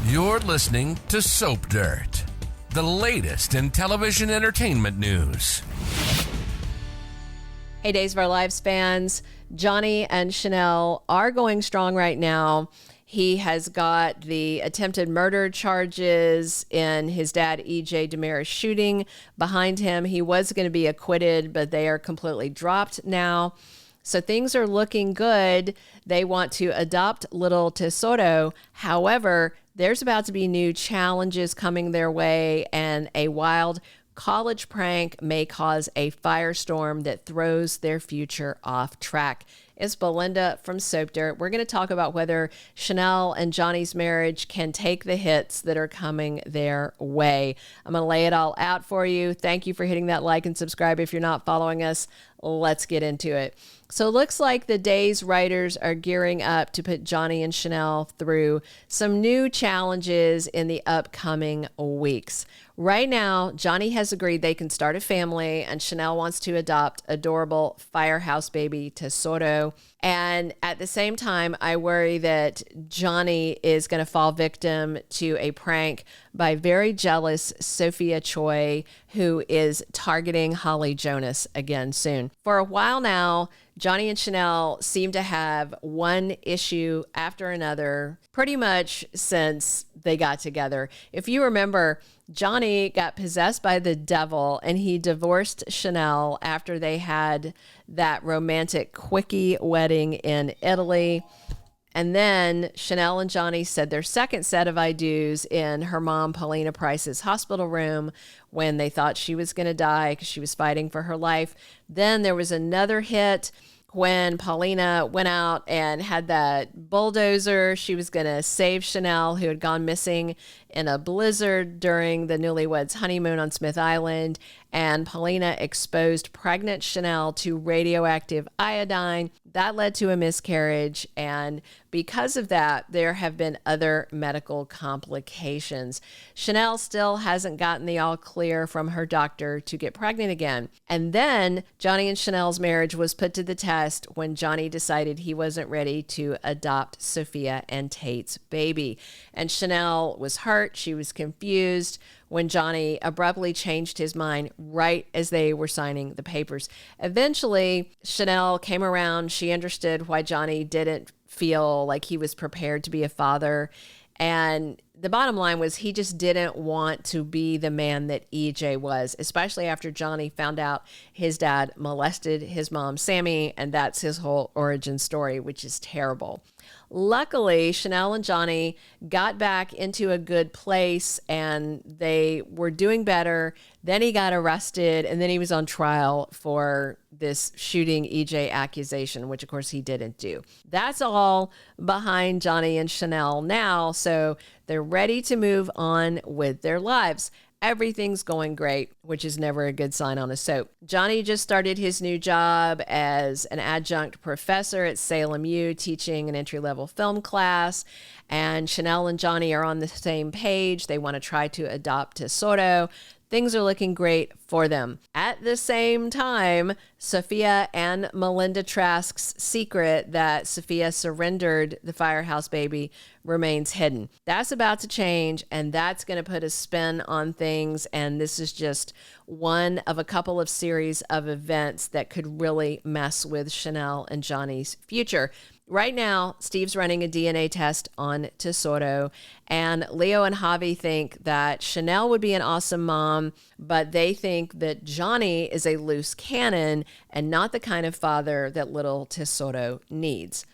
You're listening to Soap Dirt, the latest in television entertainment news. Hey, Days of Our Lives fans, Johnny and Chanel are going strong right now. He has got the attempted murder charges in his dad, E.J. DiMera's shooting behind him. He was going to be acquitted, but they are completely dropped now. So things are looking good. They want to adopt little Tesoro. However, there's about to be new challenges coming their way, and a wild college prank may cause a firestorm that throws their future off track. It's Belinda from Soap Dirt. We're going to talk about whether Chanel and Johnny's marriage can take the hits that are coming their way. I'm going to lay it all out for you. Thank you for hitting that like and subscribe if you're not following us. Let's get into it. So it looks like the Days writers are gearing up to put Johnny and Chanel through some new challenges in the upcoming weeks. Right now, Johnny has agreed they can start a family, and Chanel wants to adopt adorable firehouse baby Tesoro. And at the same time, I worry that Johnny is going to fall victim to a prank by very jealous Sophia Choi, who is targeting Holly Jonas again soon. For a while now, Johnny and Chanel seem to have one issue after another pretty much since they got together. If you remember, Johnny got possessed by the devil and he divorced Chanel after they had that romantic quickie wedding in Italy. And then Chanel and Johnny said their second set of I do's in her mom, Paulina Price's hospital room when they thought she was going to die because she was fighting for her life. Then there was another hit when Paulina went out and had that bulldozer. She was going to save Chanel, who had gone missing in a blizzard during the newlyweds' honeymoon on Smith Island. And Paulina exposed pregnant Chanel to radioactive iodine. That led to a miscarriage. And because of that, there have been other medical complications. Chanel still hasn't gotten the all clear from her doctor to get pregnant again. And then Johnny and Chanel's marriage was put to the test when Johnny decided he wasn't ready to adopt Sophia and Tate's baby. And Chanel was hurt. She was confused when Johnny abruptly changed his mind right as they were signing the papers. Eventually, Chanel came around. She understood why Johnny didn't feel like he was prepared to be a father. And the bottom line was he just didn't want to be the man that EJ was, especially after Johnny found out his dad molested his mom, Sammy, and that's his whole origin story, which is terrible. Luckily, Chanel and Johnny got back into a good place and they were doing better. Then he got arrested and then he was on trial for this shooting EJ accusation, which of course he didn't do. That's all behind Johnny and Chanel now, so they're ready to move on with their lives. Everything's going great, which is never a good sign on a soap. Johnny just started his new job as an adjunct professor at Salem U, teaching an entry-level film class. And Chanel and Johnny are on the same page. They want to try to adopt Tesoro. Things are looking great for them. At the same time, Sophia and Melinda Trask's secret that Sophia surrendered the firehouse baby remains hidden. That's about to change, and that's going to put a spin on things, and this is just one of a couple of series of events that could really mess with Chanel and Johnny's future. Right now, Steve's running a DNA test on Tesoro, and Leo and Javi think that Chanel would be an awesome mom, but they think that Johnny is a loose cannon and not the kind of father that little Tesoro needs.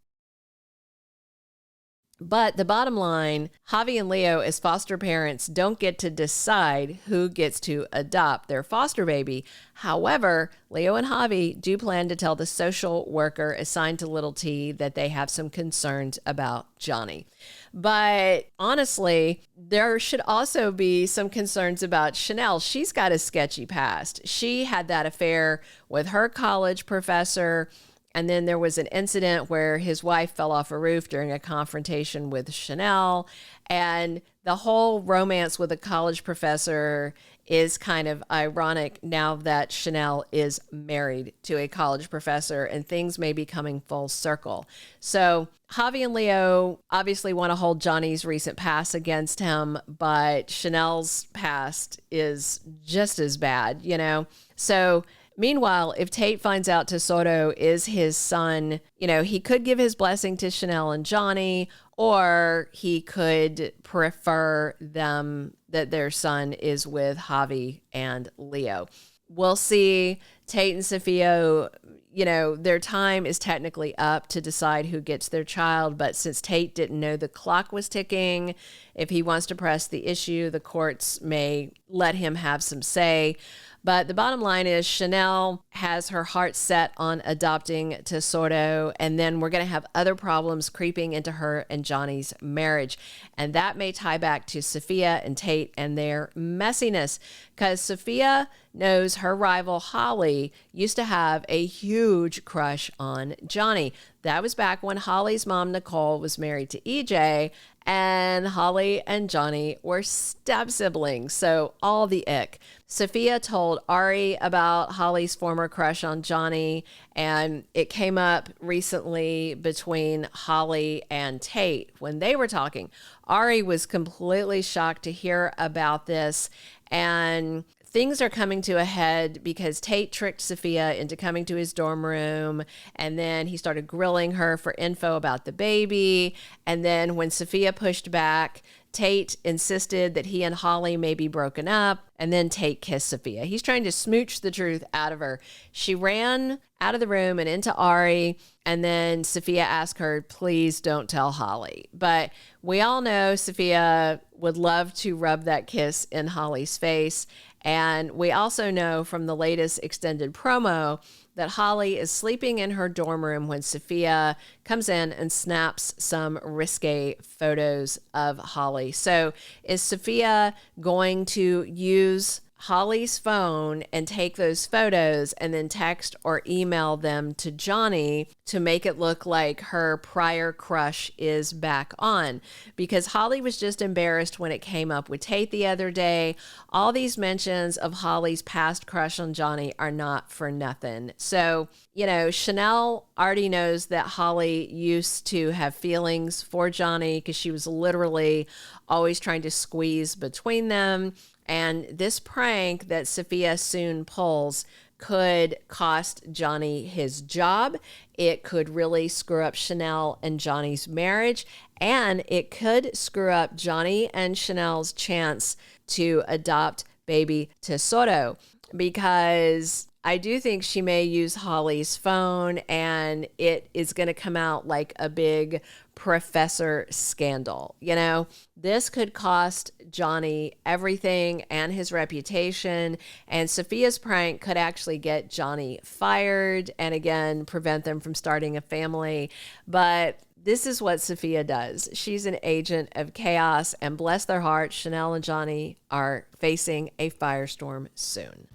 But the bottom line, Javi and Leo as foster parents don't get to decide who gets to adopt their foster baby. However, Leo and Javi do plan to tell the social worker assigned to little T that they have some concerns about Johnny. But honestly, there should also be some concerns about Chanel. She's got a sketchy past. She had that affair with her college professor. And then there was an incident where his wife fell off a roof during a confrontation with Chanel. And the whole romance with a college professor is kind of ironic now that Chanel is married to a college professor and things may be coming full circle. So Javi and Leo obviously want to hold Johnny's recent past against him, but Chanel's past is just as bad, you know? So meanwhile, if Tate finds out Tesoro is his son, you know, he could give his blessing to Chanel and Johnny, or he could prefer them that their son is with Javi and Leo. We'll see. Tate and Sophia, you know, their time is technically up to decide who gets their child, but since Tate didn't know the clock was ticking, if he wants to press the issue, the courts may let him have some say. But the bottom line is Chanel has her heart set on adopting Tesoro, and then we're going to have other problems creeping into her and Johnny's marriage. And that may tie back to Sophia and Tate and their messiness, because Sophia knows her rival Holly used to have a huge crush on Johnny. That was back when Holly's mom, Nicole, was married to EJ, and Holly and Johnny were step siblings, so all the ick. Sophia told Ari about Holly's former crush on Johnny, and it came up recently between Holly and Tate when they were talking. Ari was completely shocked to hear about this, and things are coming to a head because Tate tricked Sophia into coming to his dorm room, and then he started grilling her for info about the baby. And then when Sophia pushed back, Tate insisted that he and Holly may be broken up, and then Tate kissed Sophia. He's trying to smooch the truth out of her. She ran out of the room and into Ari, and then Sophia asked her, please don't tell Holly. But we all know Sophia would love to rub that kiss in Holly's face. And we also know from the latest extended promo that Holly is sleeping in her dorm room when Sophia comes in and snaps some risque photos of Holly. So is Sophia going to use Holly's phone and take those photos and then text or email them to Johnny to make it look like her prior crush is back on? Because Holly was just embarrassed when it came up with Tate the other day. All these mentions of Holly's past crush on Johnny are not for nothing. So, you know, Chanel already knows that Holly used to have feelings for Johnny because she was literally always trying to squeeze between them. And this prank that Sophia soon pulls could cost Johnny his job. It could really screw up Chanel and Johnny's marriage. And it could screw up Johnny and Chanel's chance to adopt baby Tesoro, because I do think she may use Holly's phone and it is going to come out like a big professor scandal. You know, this could cost Johnny everything and his reputation. And Sophia's prank could actually get Johnny fired and again, prevent them from starting a family. But this is what Sophia does. She's an agent of chaos, and bless their hearts, Chanel and Johnny are facing a firestorm soon.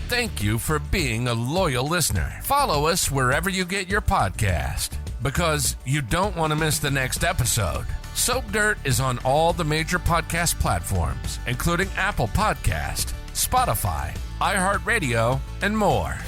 Thank you for being a loyal listener. Follow us wherever you get your podcast, because you don't want to miss the next episode. Soap Dirt is on all the major podcast platforms, including Apple Podcast, Spotify, iHeartRadio, and more.